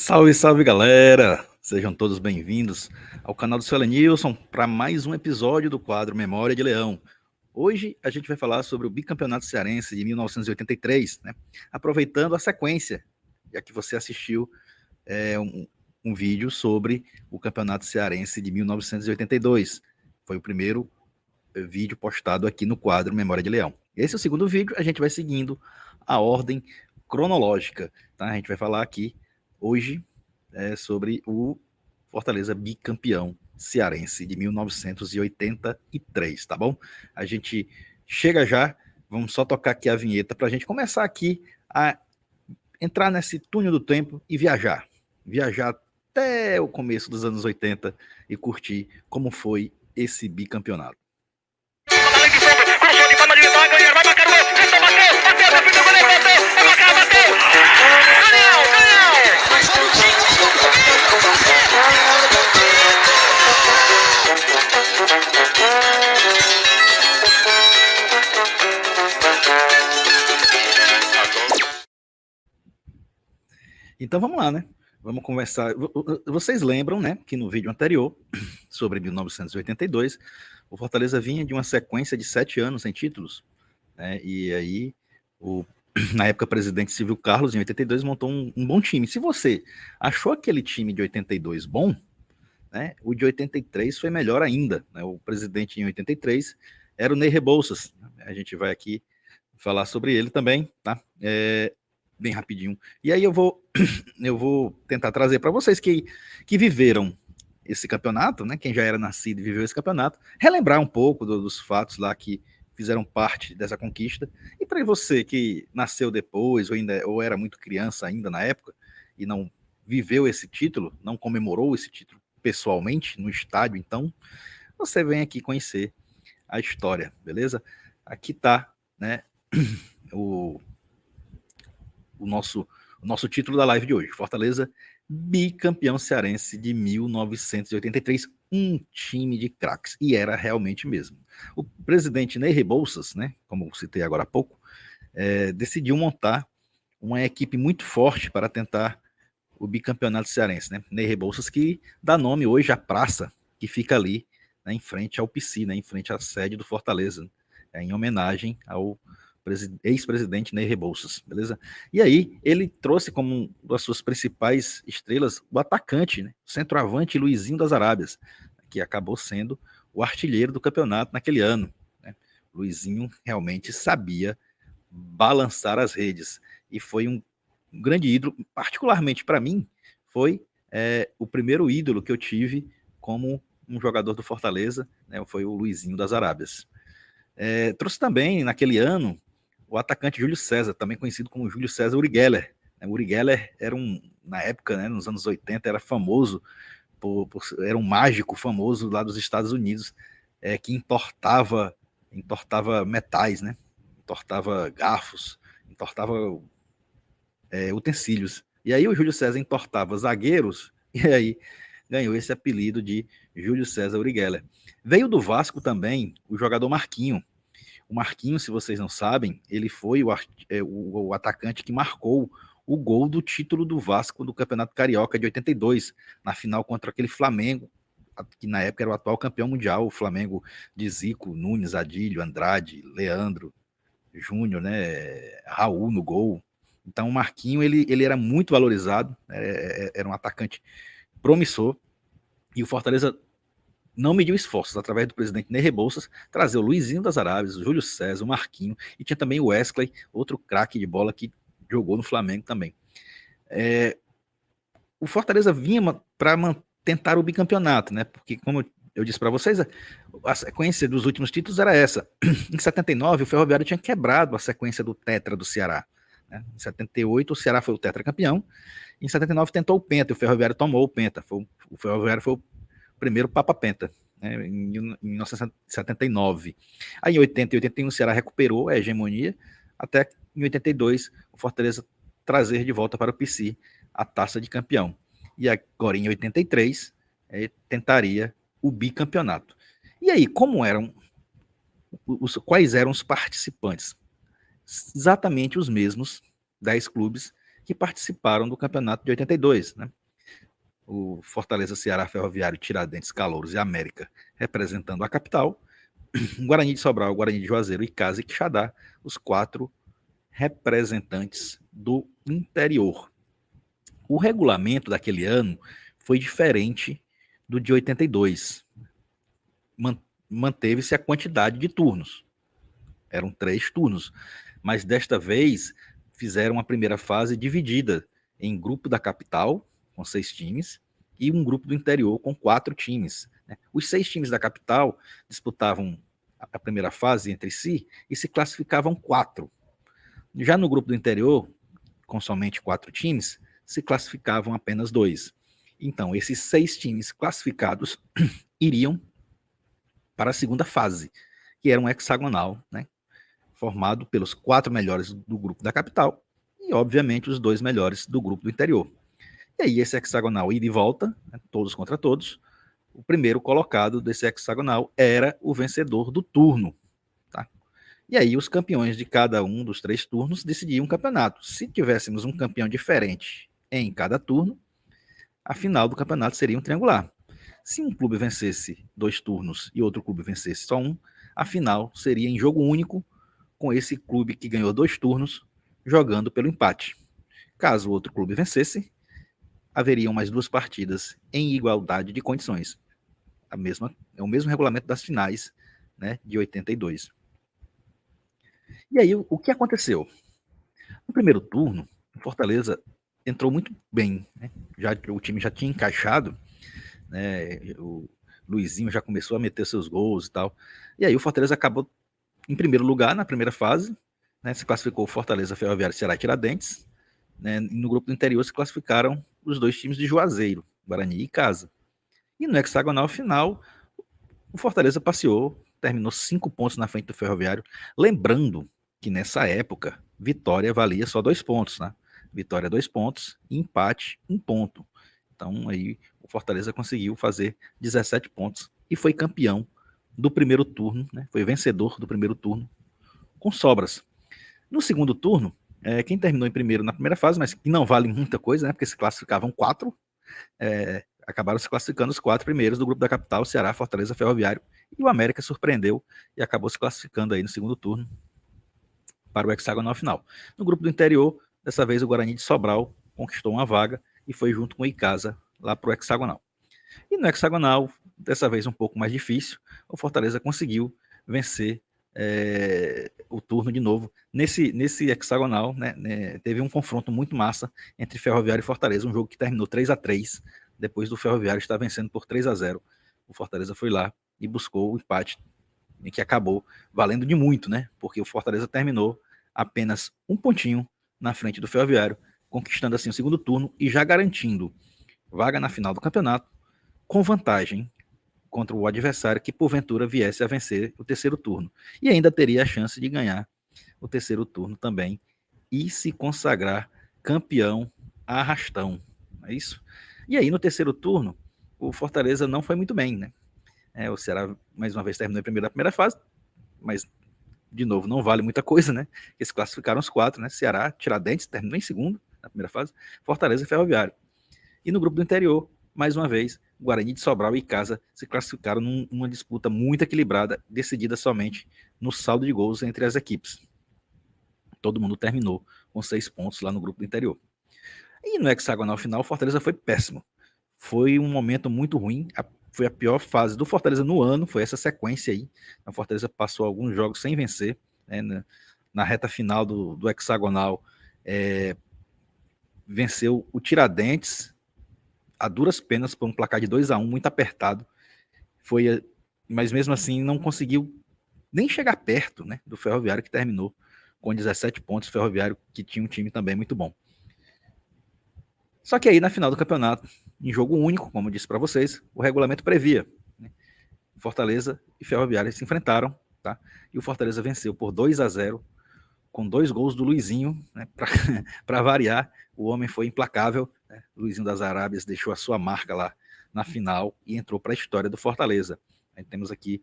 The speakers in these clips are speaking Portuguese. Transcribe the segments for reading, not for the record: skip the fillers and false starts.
Salve, salve galera! Sejam todos bem-vindos ao canal do seu Nilson para mais um episódio do quadro Memória de Leão. Hoje a gente vai falar sobre o bicampeonato cearense de 1983, né? Aproveitando a sequência, já que você assistiu um vídeo sobre o campeonato cearense de 1982. Foi o primeiro vídeo postado aqui no quadro Memória de Leão. Esse é o segundo vídeo, a gente vai seguindo a ordem cronológica, tá? A gente vai falar aqui hoje sobre o Fortaleza bicampeão cearense de 1983, tá bom? A gente chega já, vamos só tocar aqui a vinheta para a gente começar aqui a entrar nesse túnel do tempo e viajar até o começo dos anos 80 e curtir como foi esse bicampeonato. Então vamos lá, né? Vamos conversar. Vocês lembram, né, que no vídeo anterior, sobre 1982, o Fortaleza vinha de uma sequência de 7 anos sem títulos, né? E aí, na época, o presidente Silvio Carlos, em 82, montou um bom time. Se você achou aquele time de 82 bom, né, o de 83 foi melhor ainda, né? O presidente em 83 era o Ney Rebouças. A gente vai aqui falar sobre ele também, tá? Bem rapidinho. E aí eu vou tentar trazer para vocês que viveram esse campeonato, né? Quem já era nascido e viveu esse campeonato, relembrar um pouco dos fatos lá que fizeram parte dessa conquista. E para você que nasceu depois ou era muito criança ainda na época e não viveu esse título, não comemorou esse título pessoalmente no estádio, então você vem aqui conhecer a história, beleza? Aqui tá, né? O nosso título da live de hoje. Fortaleza, bicampeão cearense de 1983, um time de craques. E era realmente mesmo. O presidente Ney Rebouças, né, como citei agora há pouco, decidiu montar uma equipe muito forte para tentar o bicampeonato cearense. Né? Ney Rebouças, que dá nome hoje à praça que fica ali, né, em frente ao PC, né, em frente à sede do Fortaleza, em homenagem ao ex-presidente Ney Rebouças, beleza? E aí, ele trouxe como uma das suas principais estrelas o atacante, né? O centroavante Luizinho das Arábias, que acabou sendo o artilheiro do campeonato naquele ano. Né? Luizinho realmente sabia balançar as redes e foi um grande ídolo, particularmente para mim, foi o primeiro ídolo que eu tive como um jogador do Fortaleza, né? Foi o Luizinho das Arábias. Trouxe também, naquele ano, o atacante Júlio César, também conhecido como Júlio César Uri Geller. O Uri Geller era na época, né, nos anos 80, era famoso, era um mágico famoso lá dos Estados Unidos, que entortava metais, né? Entortava garfos, entortava utensílios. E aí o Júlio César entortava zagueiros, e aí ganhou esse apelido de Júlio César Uri Geller. Veio do Vasco também o jogador Marquinho. O Marquinhos, se vocês não sabem, ele foi o atacante que marcou o gol do título do Vasco do Campeonato Carioca de 82, na final contra aquele Flamengo, que na época era o atual campeão mundial, o Flamengo de Zico, Nunes, Adílio, Andrade, Leandro, Júnior, né, Raul no gol. Então o Marquinho, ele era muito valorizado, era um atacante promissor, e o Fortaleza não mediu esforços, através do presidente Ney Rebouças, trazer o Luizinho das Arábias, o Júlio César, o Marquinho, e tinha também o Wesley, outro craque de bola que jogou no Flamengo também. O Fortaleza vinha para tentar o bicampeonato, né? Porque, como eu disse para vocês, a sequência dos últimos títulos era essa. Em 79, o Ferroviário tinha quebrado a sequência do tetra do Ceará. Né? Em 78, o Ceará foi o tetracampeão. Em 79, tentou o penta, e o Ferroviário tomou o penta. O Ferroviário foi o primeiro Papa Penta, né, em 1979. Aí em 80 e 81 o Ceará recuperou a hegemonia, até em 82 o Fortaleza trazer de volta para o PC a taça de campeão. E agora em 83 tentaria o bicampeonato. E aí, quais eram os participantes? Exatamente os mesmos 10 clubes que participaram do campeonato de 82, né? O Fortaleza, Ceará, Ferroviário, Tiradentes, Calouros e América representando a capital, Guarani de Sobral, Guarani de Juazeiro, Icasa e Quixadá, os 4 representantes do interior. O regulamento daquele ano foi diferente do de 82. Manteve-se a quantidade de turnos. Eram 3 turnos. Mas desta vez fizeram a primeira fase dividida em grupo da capital, com 6 times, e um grupo do interior com 4 times. Os 6 times da capital disputavam a primeira fase entre si e se classificavam 4. Já no grupo do interior, com somente 4 times, se classificavam apenas 2. Então, esses 6 times classificados iriam para a segunda fase, que era um hexagonal, né, formado pelos 4 melhores do grupo da capital e, obviamente, os 2 melhores do grupo do interior. E aí, esse hexagonal ida e volta, né, todos contra todos. O primeiro colocado desse hexagonal era o vencedor do turno. Tá? E aí, os campeões de cada um dos 3 turnos decidiam o campeonato. Se tivéssemos um campeão diferente em cada turno, a final do campeonato seria um triangular. Se um clube vencesse 2 turnos e outro clube vencesse só um, a final seria em jogo único, com esse clube que ganhou 2 turnos jogando pelo empate. Caso o outro clube vencesse, haveriam mais 2 partidas em igualdade de condições. É o mesmo regulamento das finais, né, de 82. E aí, o que aconteceu? No primeiro turno, o Fortaleza entrou muito bem. Né? O time já tinha encaixado, né? O Luizinho já começou a meter seus gols e tal. E aí o Fortaleza acabou em primeiro lugar na primeira fase, né? Se classificou o Fortaleza, Ferroviário, Ceará e Tiradentes. Né? E no grupo do interior se classificaram os 2 times de Juazeiro, Guarani e Icasa. E no hexagonal final, o Fortaleza passeou, terminou 5 pontos na frente do Ferroviário. Lembrando que nessa época, vitória valia só 2 pontos, né? Vitória 2 pontos, empate 1 ponto. Então aí o Fortaleza conseguiu fazer 17 pontos e foi campeão do primeiro turno, né? Foi vencedor do primeiro turno com sobras. No segundo turno, quem terminou em primeiro na primeira fase, mas que não vale muita coisa, né? Porque se classificavam 4, acabaram se classificando os 4 primeiros do grupo da capital, Ceará, Fortaleza, Ferroviário, e o América surpreendeu e acabou se classificando aí no segundo turno para o hexagonal final. No grupo do interior, dessa vez o Guarani de Sobral conquistou uma vaga e foi junto com o Icasa lá para o hexagonal. E no hexagonal, dessa vez um pouco mais difícil, o Fortaleza conseguiu vencer o turno de novo. Nesse hexagonal, né, teve um confronto muito massa entre Ferroviário e Fortaleza, um jogo que terminou 3-3, depois do Ferroviário estar vencendo por 3-0. O Fortaleza foi lá e buscou o empate, que acabou valendo de muito, né? Porque o Fortaleza terminou apenas um pontinho na frente do Ferroviário, conquistando assim o segundo turno e já garantindo vaga na final do campeonato, com vantagem contra o adversário que porventura viesse a vencer o terceiro turno. E ainda teria a chance de ganhar o terceiro turno também e se consagrar campeão a arrastão. É isso? E aí no terceiro turno, o Fortaleza não foi muito bem, né? O Ceará mais uma vez terminou em primeiro na primeira fase, mas de novo não vale muita coisa, né? Eles classificaram os 4, né? Ceará, Tiradentes terminou em segundo na primeira fase, Fortaleza e Ferroviário. E no grupo do interior, mais uma vez, Guarani de Sobral e Icasa se classificaram numa disputa muito equilibrada, decidida somente no saldo de gols entre as equipes. Todo mundo terminou com 6 pontos lá no grupo do interior. E no hexagonal final, o Fortaleza foi péssimo. Foi um momento muito ruim, foi a pior fase do Fortaleza no ano, foi essa sequência aí. A Fortaleza passou alguns jogos sem vencer, né, na reta final do hexagonal, venceu o Tiradentes a duras penas por um placar de 2-1, muito apertado. Mas mesmo assim não conseguiu nem chegar perto, né, do Ferroviário, que terminou com 17 pontos, Ferroviário que tinha um time também muito bom. Só que aí na final do campeonato, em jogo único, como eu disse para vocês, o regulamento previa, né, Fortaleza e Ferroviário se enfrentaram, tá? E o Fortaleza venceu por 2-0, com 2 gols do Luizinho, né, para variar. O homem foi implacável, né? Luizinho das Arábias deixou a sua marca lá na final e entrou para a história do Fortaleza. Aí temos aqui,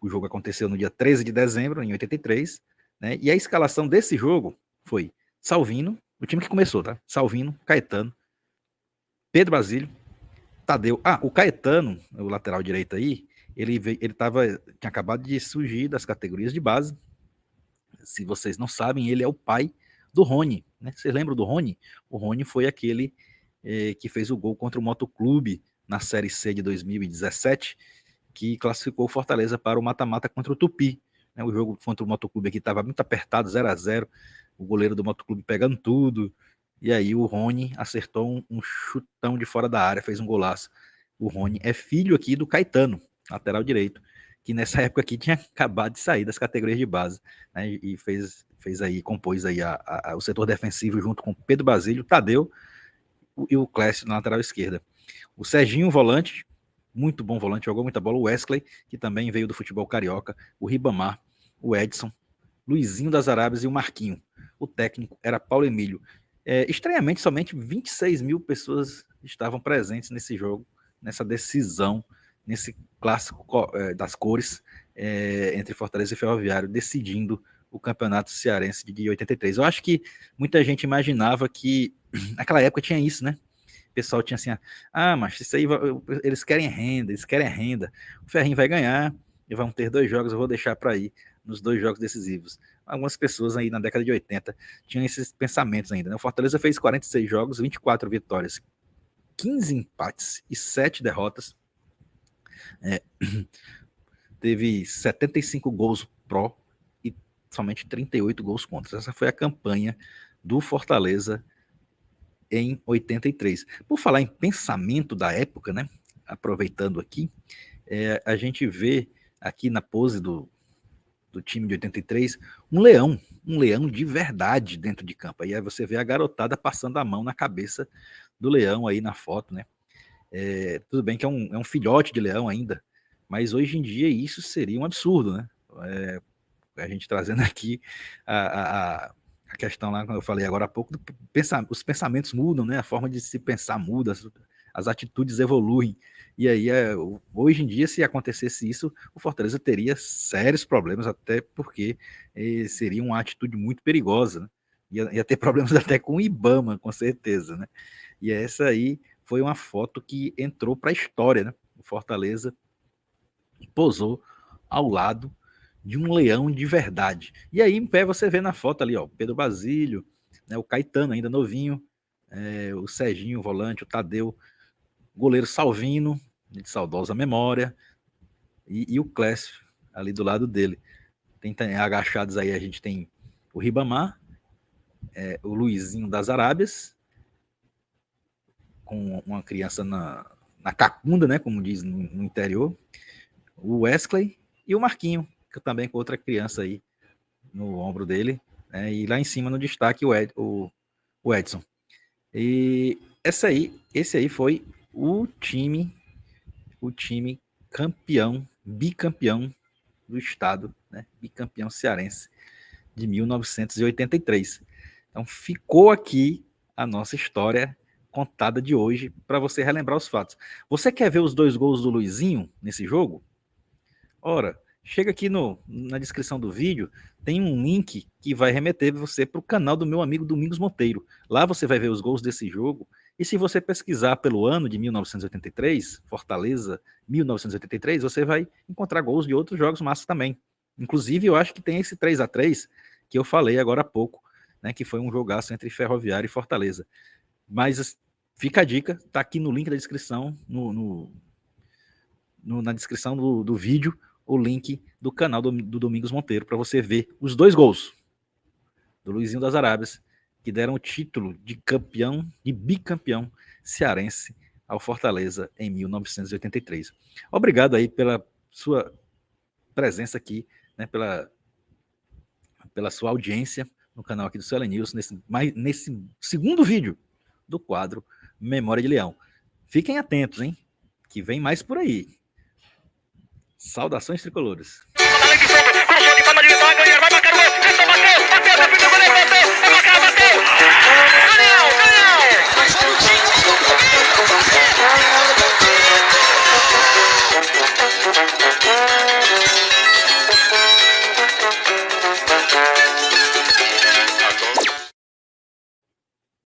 o jogo aconteceu no dia 13 de dezembro, em 83, né? E a escalação desse jogo foi Salvino, O time que começou, tá? Salvino, Caetano, Pedro Basílio, Tadeu. Ah, o Caetano, o lateral direito aí, tinha acabado de surgir das categorias de base. Se vocês não sabem, ele é o pai do Rony, né? Vocês lembram do Rony? O Rony foi aquele que fez o gol contra o Motoclube na Série C de 2017, que classificou o Fortaleza para o mata-mata contra o Tupi. Né? O jogo contra o Motoclube aqui estava muito apertado, 0-0, o goleiro do Motoclube pegando tudo, e aí o Rony acertou um chutão de fora da área, fez um golaço. O Rony é filho aqui do Caetano, lateral direito, que nessa época aqui tinha acabado de sair das categorias de base, né? E fez aí, compôs aí o setor defensivo junto com Pedro Basílio, Tadeu e o Clécio na lateral esquerda. O Serginho, volante, muito bom volante, jogou muita bola. O Wesley, que também veio do futebol carioca. O Ribamar, o Edson, Luizinho das Arábias e o Marquinho. O técnico era Paulo Emílio. Estranhamente, somente 26 mil pessoas estavam presentes nesse jogo, nessa decisão, nesse clássico das cores entre Fortaleza e Ferroviário, decidindo o campeonato cearense de 83. Eu acho que muita gente imaginava que naquela época tinha isso, né? O pessoal tinha assim, mas isso aí, eles querem renda, o Ferrinho vai ganhar, e vão ter 2 jogos, eu vou deixar para ir nos 2 jogos decisivos. Algumas pessoas aí na década de 80 tinham esses pensamentos ainda, né? O Fortaleza fez 46 jogos, 24 vitórias, 15 empates e 7 derrotas, teve 75 gols pró e somente 38 gols contra. Essa foi a campanha do Fortaleza em 83. Por falar em pensamento da época, né? Aproveitando aqui, a gente vê aqui na pose do time de 83 um leão de verdade dentro de campo. Aí você vê a garotada passando a mão na cabeça do leão aí na foto, né? Tudo bem que é um filhote de leão ainda, mas hoje em dia isso seria um absurdo, né? A gente trazendo aqui a questão lá, como eu falei agora há pouco, os pensamentos mudam, né? A forma de se pensar muda, as atitudes evoluem. E aí, hoje em dia, se acontecesse isso, o Fortaleza teria sérios problemas, até porque seria uma atitude muito perigosa, né? Ia ter problemas até com o Ibama, com certeza, né? E essa aí foi uma foto que entrou para a história, né? O Fortaleza posou ao lado de um leão de verdade. E aí em pé você vê na foto ali, ó, Pedro Basílio, né, o Caetano ainda novinho, o Serginho, o volante, o Tadeu, o goleiro Salvino, de saudosa memória, e o Clécio ali do lado dele. Tem agachados aí, a gente tem o Ribamar, o Luizinho das Arábias, com uma criança na cacunda, né, como diz no interior, o Wesley e o Marquinho, que também com outra criança aí no ombro dele, né, e lá em cima no destaque o Edson. E esse aí foi o time campeão, bicampeão do estado, né, bicampeão cearense de 1983. Então ficou aqui a nossa história contada de hoje para você relembrar os fatos. Você quer ver os 2 gols do Luizinho nesse jogo? Ora, chega aqui na descrição do vídeo, tem um link que vai remeter você para o canal do meu amigo Domingos Monteiro. Lá você vai ver os gols desse jogo. E se você pesquisar pelo ano de 1983, Fortaleza 1983, você vai encontrar gols de outros jogos massas também. Inclusive, eu acho que tem esse 3-3 que eu falei agora há pouco, né, que foi um jogaço entre Ferroviária e Fortaleza. Mas fica a dica, tá aqui no link da descrição, na descrição do vídeo, o link do canal do Domingos Monteiro para você ver os 2 gols do Luizinho das Arábias, que deram o título de campeão, de bicampeão cearense ao Fortaleza em 1983. Obrigado aí pela sua presença aqui, né, pela sua audiência no canal aqui do Suelen News, nesse segundo vídeo do quadro Memória de Leão. Fiquem atentos, hein, que vem mais por aí. Saudações tricolores.